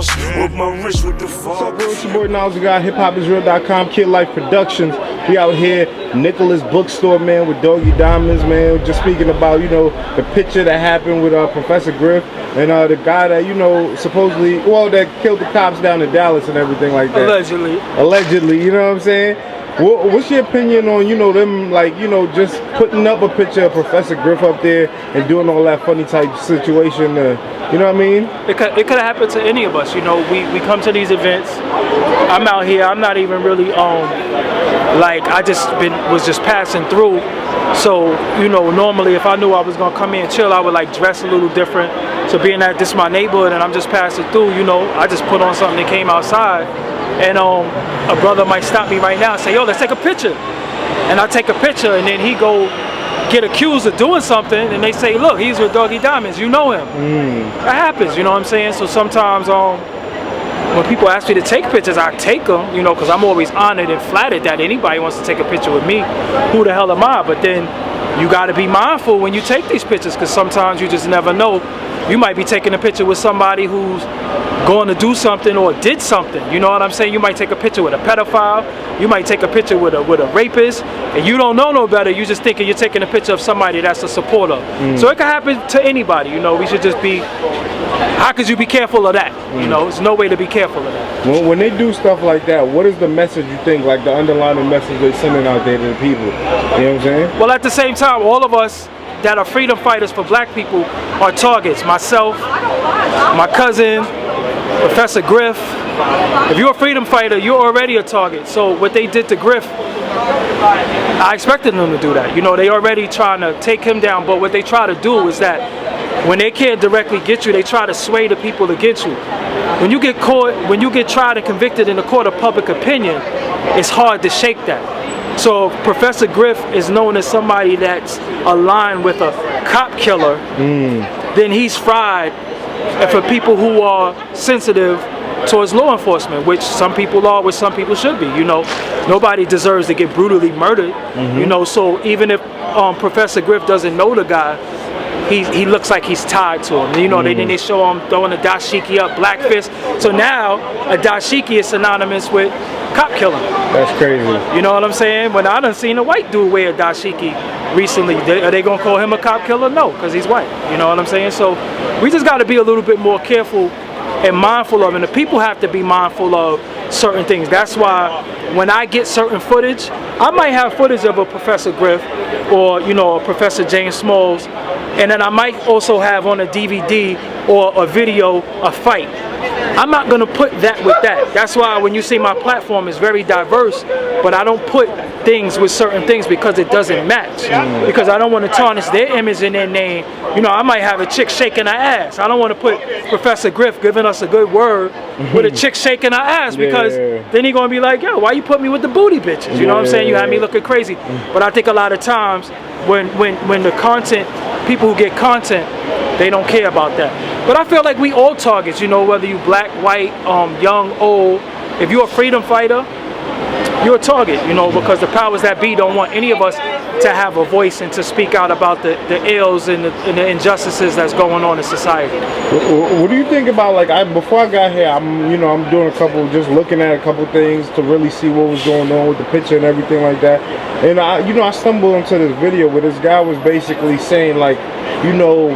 sauce. With my wrist with the What's fog. up, bro? It's your boy Niles, the guy, hiphopisreal.com, Kid Life Productions. We out here, Nicholas Bookstore, man, with Doggie Diamonds, man. Just speaking about, you know, the picture that happened with Professor Griff and the guy that, you know, supposedly, well, that killed the cops down in Dallas and everything like that. Allegedly, you know what I'm saying? What's your opinion on, you know, them, like, you know, just putting up a picture of Professor Griff up there and doing all that funny type situation, you know what I mean? It could have happened to any of us, you know. We come to these events. I'm out here. I'm not even really like I was just passing through. So, you know, normally if I knew I was gonna come in and chill, I would like dress a little different. So being that this is my neighborhood and I'm just passing through, you know, I just put on something that came outside. And a brother might stop me right now and say, yo, let's take a picture. And I take a picture and then he go get accused of doing something and they say, look, he's with Doggie Diamonds, you know him. That happens, you know what I'm saying? So sometimes when people ask me to take pictures, I take them, you know, because I'm always honored and flattered that anybody wants to take a picture with me. Who the hell am I? But then you got to be mindful when you take these pictures because sometimes you just never know. You might be taking a picture with somebody who's going to do something or did something. You know what I'm saying? You might take a picture with a pedophile. You might take a picture with a rapist, and you don't know no better. You just thinking you're taking a picture of somebody that's a supporter. So it can happen to anybody. You know, we should just be. How could you be careful of that? You know, there's no way to be careful of that. Well, when they do stuff like that, what is the message you think, like the underlying message they're sending out there to the people? You know what I'm saying? Well, at the same time, all of us that are freedom fighters for black people are targets. Myself, my cousin, Professor Griff. If you're a freedom fighter, you're already a target. So what they did to Griff, I expected them to do that. You know, they already trying to take him down, but what they try to do is that when they can't directly get you, they try to sway the people to get you. When you get caught, when you get tried and convicted in the court of public opinion, it's hard to shake that. So Professor Griff is known as somebody that's aligned with a cop killer, then he's fried. And for people who are sensitive towards law enforcement, which some people are, which some people should be, you know, nobody deserves to get brutally murdered, you know. So even if Professor Griff doesn't know the guy, he looks like he's tied to him. You know, then they show him throwing a dashiki up, black fist. So now a dashiki is synonymous with cop killing. That's crazy. You know what I'm saying? When I done seen a white dude wear a dashiki recently, are they gonna call him a cop killer? No, because he's white. You know what I'm saying? So we just got to be a little bit more careful and mindful of, and the people have to be mindful of certain things. That's why when I get certain footage, I might have footage of a Professor Griff or, you know, a Professor James Smalls, and then I might also have on a DVD or a video a fight. I'm not gonna put that with that. That's why when you see my platform is very diverse, but I don't put things with certain things because it doesn't match. Because I don't want to tarnish their image and their name. You know, I might have a chick shaking her ass. I don't want to put Professor Griff giving us a good word with a chick shaking her ass, because then he gonna be like, yo, why you put me with the booty bitches? You know what I'm saying? You had me looking crazy. But I think a lot of times when the content, people who get content, they don't care about that. But I feel like we all targets, you know, whether you black, white, young, old. If you're a freedom fighter, you're a target, you know, because the powers that be don't want any of us to have a voice and to speak out about the ills and the injustices that's going on in society. What do you think about, like, before I got here, I'm doing just looking at a couple things to really see what was going on with the picture and everything like that. And I stumbled into this video where this guy was basically saying, like, you know,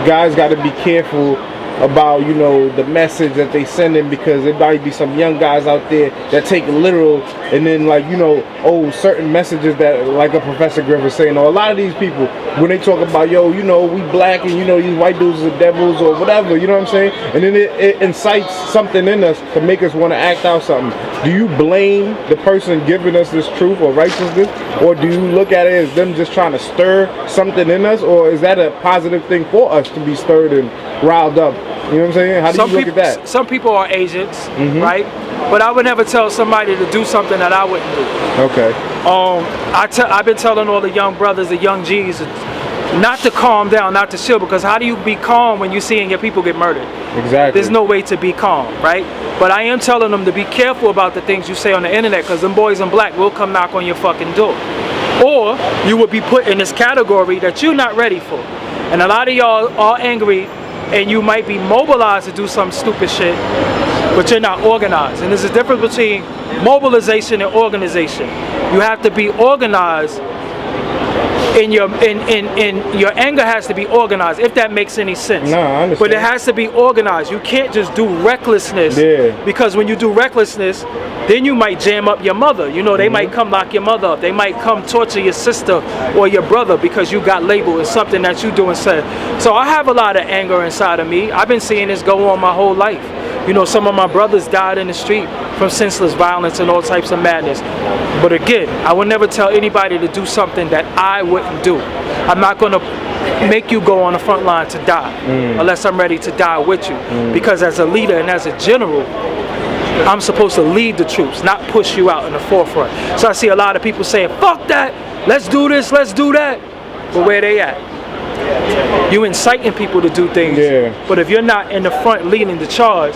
guys got to be careful about, you know, the message that they sending, because there might be some young guys out there that take it literal, and then, like, you know, certain messages that, like a Professor Griff was saying, or a lot of these people, when they talk about, yo, you know, we black and, you know, these white dudes are devils or whatever, you know what I'm saying? And then it incites something in us to make us want to act out something. Do you blame the person giving us this truth or righteousness, or do you look at it as them just trying to stir something in us, or is that a positive thing for us to be stirred and riled up? You know what I'm saying? How do you look at that? Some people are agents, right? But I would never tell somebody to do something that I wouldn't do. Okay. I've been telling all the young brothers, the young G's, not to calm down, not to chill, because how do you be calm when you're seeing your people get murdered? Exactly. There's no way to be calm, right? But I am telling them to be careful about the things you say on the internet, because them boys in black will come knock on your fucking door. Or you would be put in this category that you're not ready for. And a lot of y'all are angry, and you might be mobilized to do some stupid shit, but you're not organized. And there's a difference between mobilization and organization. You have to be organized. In your anger has to be organized, if that makes any sense. No, I understand. But it has to be organized. You can't just do recklessness. Yeah. Because when you do recklessness, then you might jam up your mother. You know, they might come lock your mother up. They might come torture your sister or your brother because you got labeled as something that you do and said. So I have a lot of anger inside of me. I've been seeing this go on my whole life. You know, some of my brothers died in the street from senseless violence and all types of madness. But again, I would never tell anybody to do something that I wouldn't do. I'm not going to make you go on the front line to die unless I'm ready to die with you. Because as a leader and as a general, I'm supposed to lead the troops, not push you out in the forefront. So I see a lot of people saying, fuck that, let's do this, let's do that. But where they at? You inciting people to do things, but if you're not in the front leading the charge,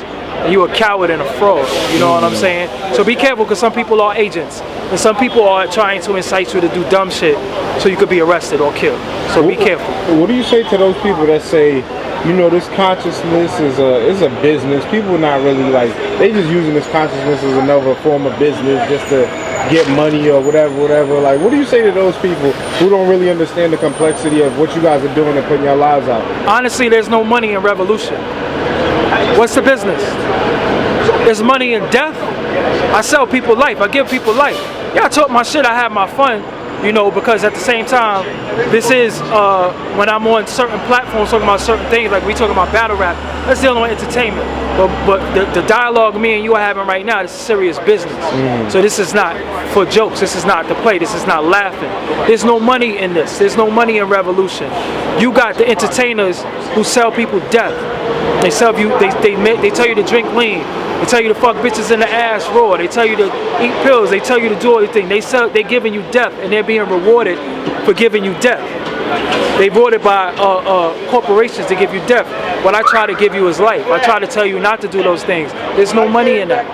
you a coward and a fraud. You know what I'm saying? So be careful, because some people are agents, and some people are trying to incite you to do dumb shit so you could be arrested or killed. So be careful. What do you say to those people that say, you know, this consciousness is a business? People are not really like, they just using this consciousness as another form of business just to get money or whatever. Like, what do you say to those people who don't really understand the complexity of what you guys are doing and putting your lives out? Honestly, there's no money in revolution. What's the business? There's money in death. I sell people life. I give people life. Yeah, I talk my shit. I have my fun. You know, because at the same time, this is when I'm on certain platforms talking about certain things, like we talking about battle rap, let's deal on entertainment. But the dialogue me and you are having right now, this is serious business. So this is not for jokes. This is not to play. This is not laughing. There's no money in this. There's no money in revolution. You got the entertainers who sell people death. They sell you. They tell you to drink lean. They tell you to fuck bitches in the ass raw. They tell you to eat pills. They tell you to do all these things. They're giving you death, and they're being rewarded for giving you death. They're rewarded by corporations to give you death. What I try to give you is life. I try to tell you not to do those things. There's no money in that.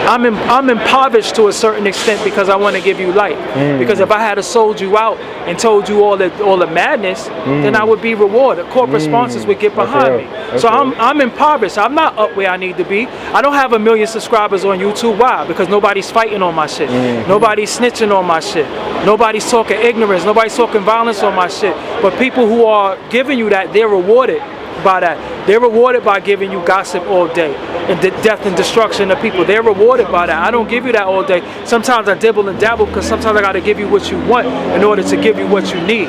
I'm impoverished to a certain extent because I want to give you life. Because if I had sold you out and told you all the madness, then I would be rewarded. Corporate sponsors would get behind me. So I'm impoverished. I'm not up where I need to be. I don't have 1 million subscribers on YouTube. Why? Because nobody's fighting on my shit. Nobody's snitching on my shit. Nobody's talking ignorance. Nobody's talking violence on my shit. But people who are giving you that, they're rewarded by that. They're rewarded by giving you gossip all day and the death and destruction of people. They're rewarded by that. I don't give you that all day. Sometimes I dibble and dabble because sometimes I got to give you what you want in order to give you what you need.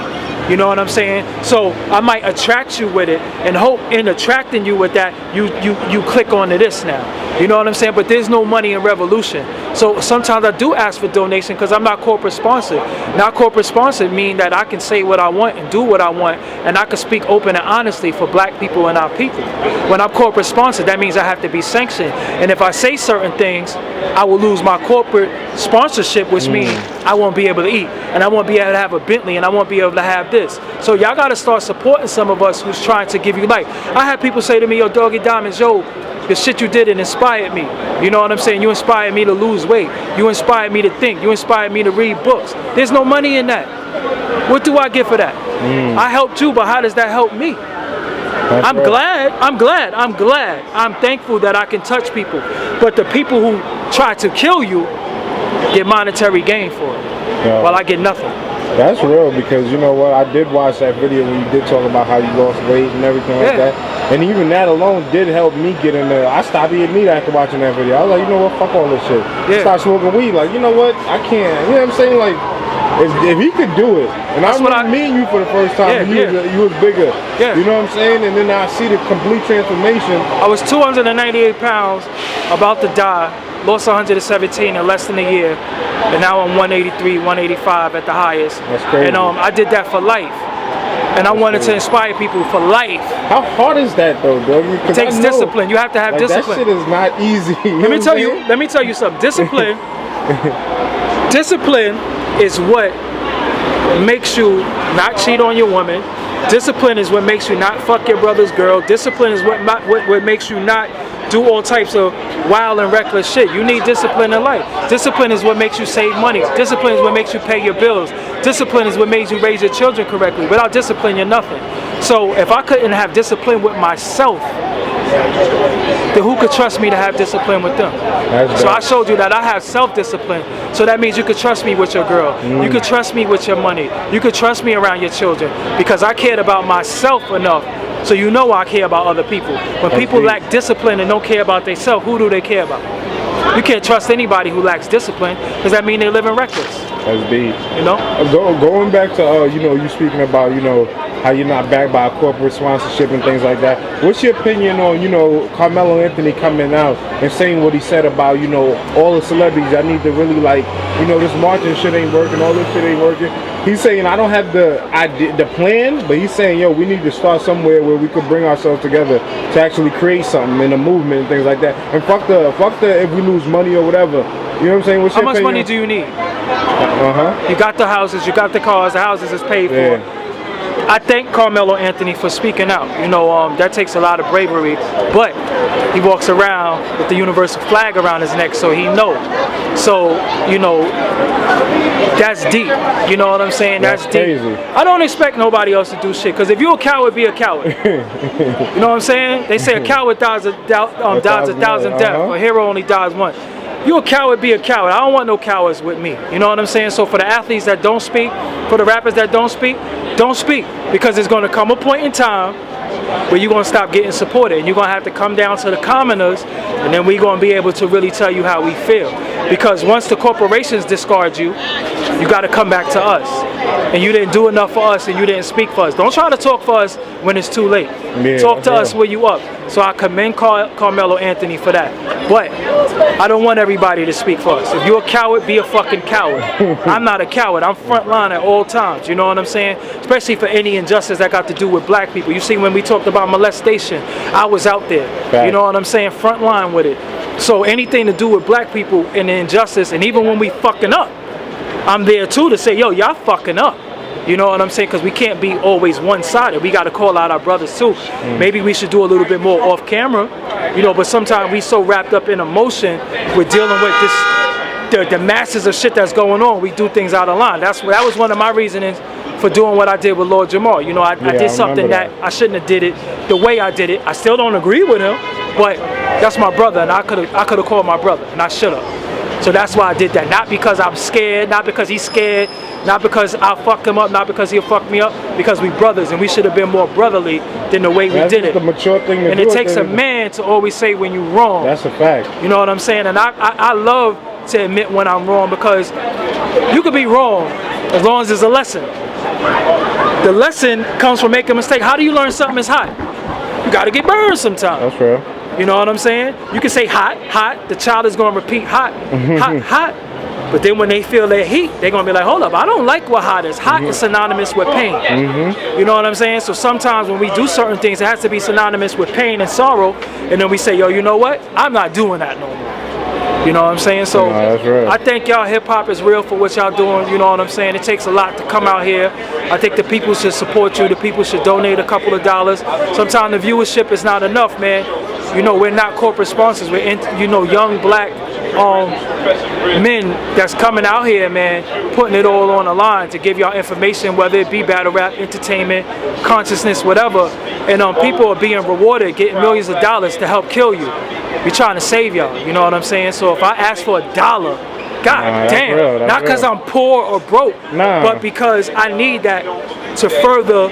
You know what I'm saying? So I might attract you with it and hope in attracting you with that, you click onto this now. You know what I'm saying? But there's no money in revolution. So sometimes I do ask for donation because I'm not corporate sponsored. Not corporate sponsored mean that I can say what I want and do what I want, and I can speak open and honestly for black people and our people. When I'm corporate sponsored, that means I have to be sanctioned. And if I say certain things, I will lose my corporate sponsorship, which means I won't be able to eat, and I won't be able to have a Bentley, and I won't be able to have this. So y'all got to start supporting some of us who's trying to give you life. I had people say to me, yo, Doggie Diamonds, yo, the shit you did, it inspired me. You know what I'm saying? You inspired me to lose weight. You inspired me to think. You inspired me to read books. There's no money in that. What do I get for that? I helped you, but how does that help me? I'm glad. I'm thankful that I can touch people. But the people who try to kill you get monetary gain for it, while I get nothing. That's real, because you know what? I did watch that video when you did talk about how you lost weight and everything like that. And even that alone did help me get in there. I stopped eating meat after watching that video. I was like, you know what? Fuck all this shit. Start smoking weed. Like, you know what? I can't. You know what I'm saying? Like, if he could do it, and that's I remember meeting you for the first time, you was bigger. You know what I'm saying? And then I see the complete transformation. I was 298 pounds, about to die. Lost 117 in less than a year, and now I'm 183, 185 at the highest. That's crazy. And I did that for life, and I wanted to inspire people for life. How hard is that though, Doggie? It takes discipline. You have to have discipline. That shit is not easy. Let me tell you something. Discipline. Discipline is what makes you not cheat on your woman. Discipline is what makes you not fuck your brother's girl. Discipline is what makes you not do all types of wild and reckless shit. You need discipline in life. Discipline is what makes you save money. Discipline is what makes you pay your bills. Discipline is what makes you raise your children correctly. Without discipline, you're nothing. So if I couldn't have discipline with myself, then who could trust me to have discipline with them? So I showed you that I have self-discipline. So that means you could trust me with your girl. You could trust me with your money. You could trust me around your children because I cared about myself enough. So you know I care about other people. When people lack discipline and don't care about themselves, who do they care about? You can't trust anybody who lacks discipline because that means they're living reckless. That's deep. You know? Going back to, you know, you speaking about, you know, how you're not backed by a corporate sponsorship and things like that. What's your opinion on, you know, Carmelo Anthony coming out and saying what he said about, you know, all the celebrities? I need to really, like, you know, this marching shit ain't working, all this shit ain't working. He's saying, I don't have the plan, but he's saying, yo, we need to start somewhere where we could bring ourselves together to actually create something in a movement and things like that. And fuck the if we lose money or whatever. You know what I'm saying? How much money do you need? You got the houses, you got the cars, the houses is paid for. I thank Carmelo Anthony for speaking out. You know, that takes a lot of bravery, but he walks around with the universal flag around his neck, so he knows. So, you know, that's deep. You know what I'm saying? That's deep. Crazy. I don't expect nobody else to do shit, because if you're a coward, be a coward. You know what I'm saying? They say a coward dies a thousand deaths, a hero only dies one. You a coward, be a coward. I don't want no cowards with me. You know what I'm saying? So for the athletes that don't speak, for the rappers that don't speak, because there's going to come a point in time where you're going to stop getting supported and you're going to have to come down to the commoners, and then we're going to be able to really tell you how we feel. Because once the corporations discard you, you got to come back to us. And you didn't do enough for us and you didn't speak for us. Don't try to talk for us when it's too late. Talk to us where you up. So I commend Carmelo Anthony for that. But I don't want everybody to speak for us. If you're a coward, be a fucking coward. I'm not a coward. I'm front line at all times. You know what I'm saying? Especially for any injustice that got to do with black people. You see, when we talked about molestation, I was out there. You know what I'm saying? Front line with it. So anything to do with black people and the injustice, and even when we fucking up, I'm there too to say, yo, y'all fucking up. You know what I'm saying? Because we can't be always one-sided. We got to call out our brothers too. Maybe we should do a little bit more off camera, you know, but sometimes we so wrapped up in emotion, we're dealing with this, the masses of shit that's going on. We do things out of line. That was one of my reasonings for doing what I did with Lord Jamal. You know, I did something that I shouldn't have did it the way I did it. I still don't agree with him, but that's my brother, and I could have called my brother, and I should have. So that's why I did that. Not because I'm scared, not because he's scared, not because I'll fuck him up, not because he'll fuck me up, because we brothers, and we should have been more brotherly than the way we did it. That's the mature thing to do. And it takes a man to always say when you're wrong. That's a fact. You know what I'm saying? And I love to admit when I'm wrong, because you could be wrong as long as there's a lesson. The lesson comes from making a mistake. How do you learn something is hot? You got to get burned sometimes. That's real. You know what I'm saying? You can say hot, hot. The child is going to repeat hot, hot, hot. But then when they feel their heat, they're going to be like, hold up, I don't like what hot is. Hot is synonymous with pain. You know what I'm saying? So sometimes when we do certain things, it has to be synonymous with pain and sorrow. And then we say, yo, you know what? I'm not doing that no more. You know what I'm saying? So I think y'all hip-hop is real for what y'all doing. You know what I'm saying? It takes a lot to come out here. I think the people should support you. The people should donate a couple of dollars. Sometimes the viewership is not enough, man. You know, we're not corporate sponsors. We're, you know, young black men that's coming out here, man, putting it all on the line to give y'all information, whether it be battle rap, entertainment, consciousness, whatever. And people are being rewarded, getting millions of dollars to help kill you. We're trying to save y'all. You know what I'm saying? So if I ask for $1, God damn, not because I'm poor or broke, but because I need that to further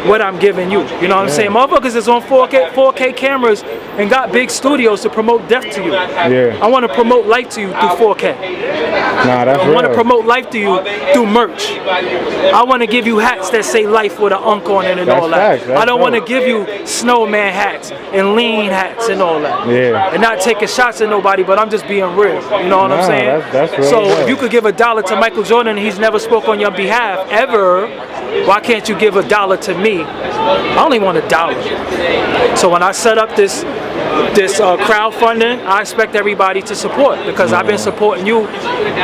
what I'm giving you. You know what I'm saying? Motherfuckers is on 4K cameras and got big studios to promote death to you. I want to promote life to you through 4K. I want to promote life to you through merch. I want to give you hats that say life with an unk on it and all that. I don't want to give you snowman hats and lean hats and all that. And not taking shots at nobody, but I'm just being real. You know what I'm saying? So if you could give $1 to Michael Jordan and he's never spoke on your behalf ever, why can't you give $1 to me? I only want $1. So when I set up this crowdfunding, I expect everybody to support, because I've been supporting you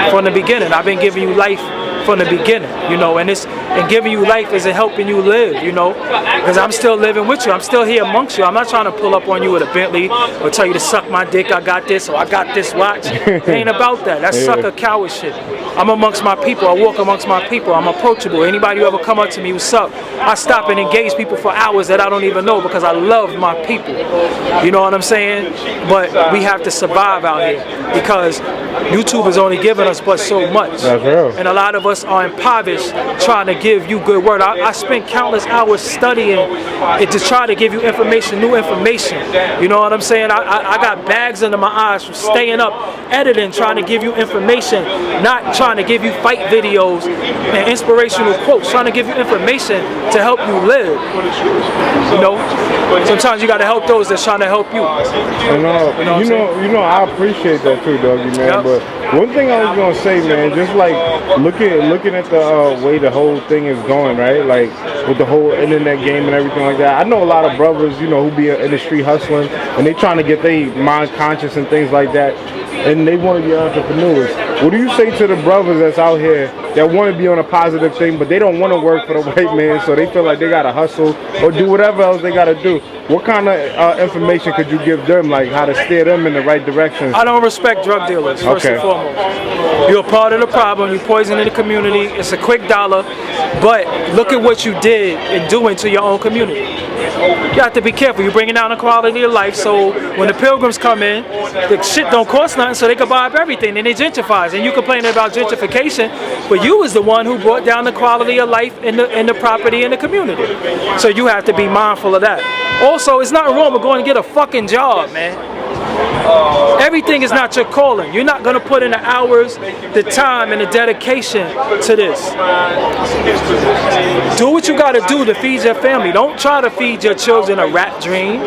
from the beginning. I've been giving you life from the beginning, you know, and it's and giving you life isn't helping you live, you know? Because I'm still living with you. I'm still here amongst you. I'm not trying to pull up on you with a Bentley or tell you to suck my dick. I got this or I got this watch. It ain't about that. That's sucker coward shit. I'm amongst my people. I walk amongst my people. I'm approachable. Anybody who ever come up to me, what's up? I stop and engage people for hours that I don't even know because I love my people. You know what I'm saying? But we have to survive out here because YouTube is only giving us but so much. That's real. And a lot of us are impoverished trying to give you good word. I spent countless hours studying it to try to give you information, new information. You know what I'm saying? I got bags under my eyes from staying up, editing, trying to give you information, not trying to give you fight videos and inspirational quotes, trying to give you information to help you live. You know? Sometimes you got to help those that's trying to help you. And you know, I appreciate that too, Doggie, man. But one thing I was gonna say, man, just like looking at the way the whole thing is going, right? Like with the whole internet game and everything like that. I know a lot of brothers, you know, who be in the street hustling and they trying to get their mind conscious and things like that, and they want to be entrepreneurs. What do you say to the brothers that's out here that want to be on a positive thing, but they don't want to work for the white man, so they feel like they gotta hustle or do whatever else they gotta do? What kind of information could you give them, like how to steer them in the right direction? I don't respect drug dealers, first and foremost. You're a part of the problem. You're poisoning the community. It's a quick dollar, but look at what you did in doing to your own community. You have to be careful. You're bringing down the quality of life, so when the pilgrims come in, the shit don't cost nothing, so they can buy up everything, and they gentrify. And you complaining about gentrification, but you was the one who brought down the quality of life in the property in the community. So you have to be mindful of that. Also, it's not wrong with going to get a fucking job, man. Everything is not your calling. You're not going to put in the hours, the time, and the dedication to this. Do what you got to do to feed your family. Don't try to feed your children a rat dream.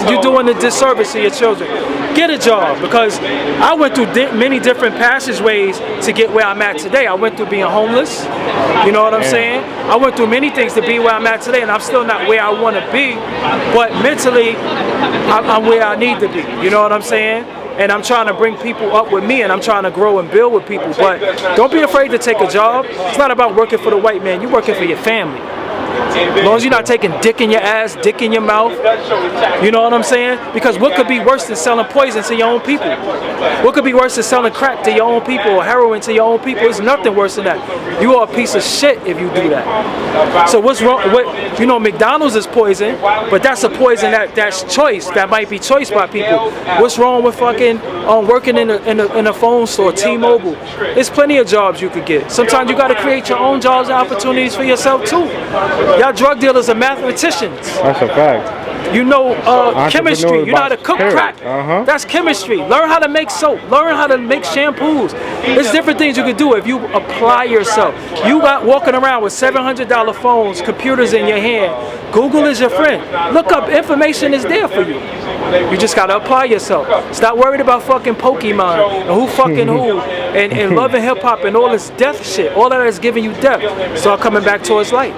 You're doing a disservice to your children. Get a job, because I went through many different passageways to get where I'm at today. I went through being homeless. You know what I'm saying? I went through many things to be where I'm at today, and I'm still not where I want to be, but mentally I'm where I need to be. You know what I'm saying? And I'm trying to bring people up with me, and I'm trying to grow and build with people. But don't be afraid to take a job. It's not about working for the white man. You're working for your family. As long as you're not taking dick in your ass, dick in your mouth. You know what I'm saying? Because what could be worse than selling poison to your own people? What could be worse than selling crack to your own people or heroin to your own people? There's nothing worse than that. You are a piece of shit if you do that. So what's wrong? You know, McDonald's is poison, but that's a poison that's choice. That might be choice by people. What's wrong with fucking working in a phone store, T-Mobile? There's plenty of jobs you could get. Sometimes you got to create your own jobs and opportunities for yourself too. Y'all drug dealers are mathematicians. That's a fact. You know chemistry. You know how to cook crack. That's chemistry. Learn how to make soap. Learn how to make shampoos. There's different things you can do if you apply yourself. You got walking around with $700 phones, computers in your hand. Google is your friend. Look up, information is there for you. You just gotta apply yourself. Stop worried about fucking Pokemon and who fucking who and love and hip hop and all this death shit. All that is giving you death. Start coming back towards light.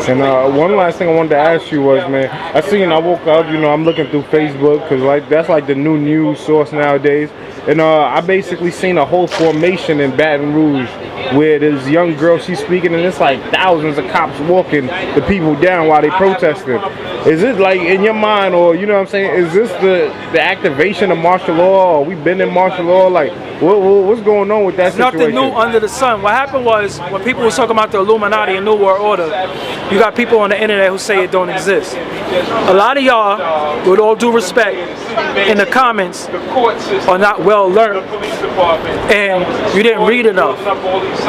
And one last thing I wanted to ask you was, man, I woke up, you know, I'm looking through Facebook because that's like the new news source nowadays. And I basically seen a whole formation in Baton Rouge where this young girl, she's speaking, and it's like thousands of cops walking the people down while they protesting. Is it like in your mind, or you know what I'm saying, is this the activation of martial law, or we been in martial law? Like what's going on with that situation? Nothing new under the sun. What happened was, when people were talking about the Illuminati and New World Order, you got people on the internet who say it don't exist. A lot of y'all, with all due respect, in the comments are not well learned, and you didn't read enough.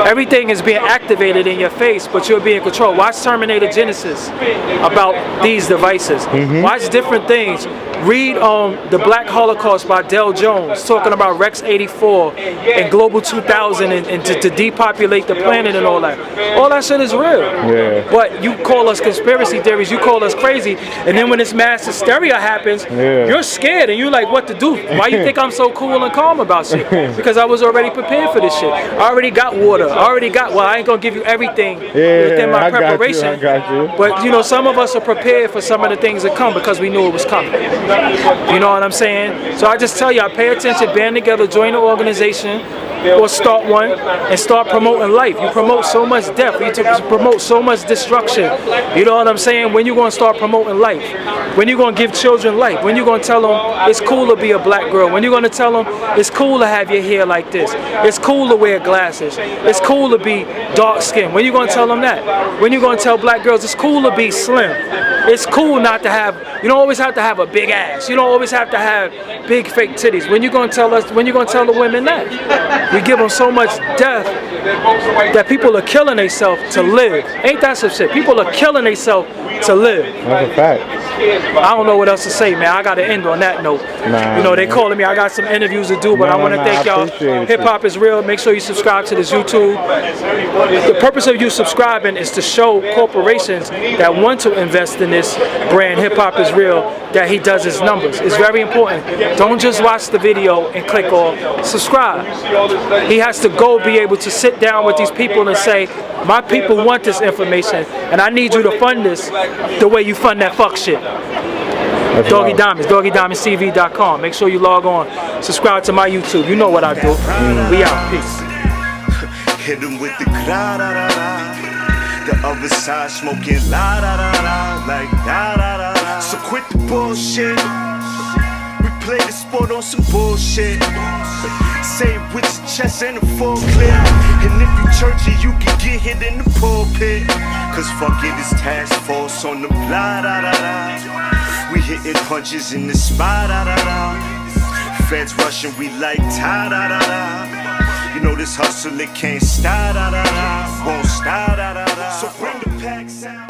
Everything is being activated in your face, but you're being controlled. Watch Terminator Genesis about these devices. Watch different things. Read The Black Holocaust by Del Jones, talking about Rex 84 and Global 2000 and to depopulate the planet and all that. All that shit is real. Yeah. But you call us conspiracy theories, you call us crazy, and then when this mass hysteria happens, you're scared and you're like, what to do? Why you think I'm so cool and calm about shit? Because I was already prepared for this shit. I already got water. Well, I ain't gonna give you everything within my preparation. I got you. But you know, some of us are prepared for some of the things that come because we knew it was coming. You know what I'm saying? So I just tell y'all, pay attention, band together, join the organization, or start one, and start promoting life. You promote so much death, you promote so much destruction. You know what I'm saying? When you gonna start promoting life? When you gonna give children life? When you gonna tell them it's cool to be a black girl? When you gonna tell them it's cool to have your hair like this? It's cool to wear glasses. It's cool to be dark skinned. When you gonna tell them that? When you gonna tell black girls it's cool to be slim? It's cool not to have, you don't always have to have a big ass. You don't always have to have big fake titties. When you gonna tell us, when you gonna tell the women that? We give them so much death that people are killing themselves to live. Ain't that some shit? People are killing themselves to live. That's a fact. I don't know what else to say, man. I gotta end on that note. Nah, you know, they calling me. I got some interviews to do, but I want to thank y'all. Hip Hop is real. Make sure you subscribe to this YouTube. The purpose of you subscribing is to show corporations that want to invest in this brand, Hip Hop is real, that he does his numbers. It's very important. Don't just watch the video and click on subscribe. He has to go be able to sit down with these people and say, my people want this information, and I need you to fund this the way you fund that fuck shit. Doggie Diamonds, DoggieDiamondsCV.com. Make sure you log on. Subscribe to my YouTube. You know what I do. We out. Peace. Hit him with the gra-da-da-da. The other side smoking la-da-da-da. Like da-da-da-da. So quit the bullshit. We play the sport on some bullshit. Say it with your chest and a full clip. And if you churchy, you can get hit in the pulpit. Cause fuck it, it's task force on the blah-da-da-da. We hitting punches in the spot, da-da-da. Feds rushing, we like ta-da-da-da. You know this hustle, it can't stop, da-da-da. Won't stop, da-da-da. So bring the packs out.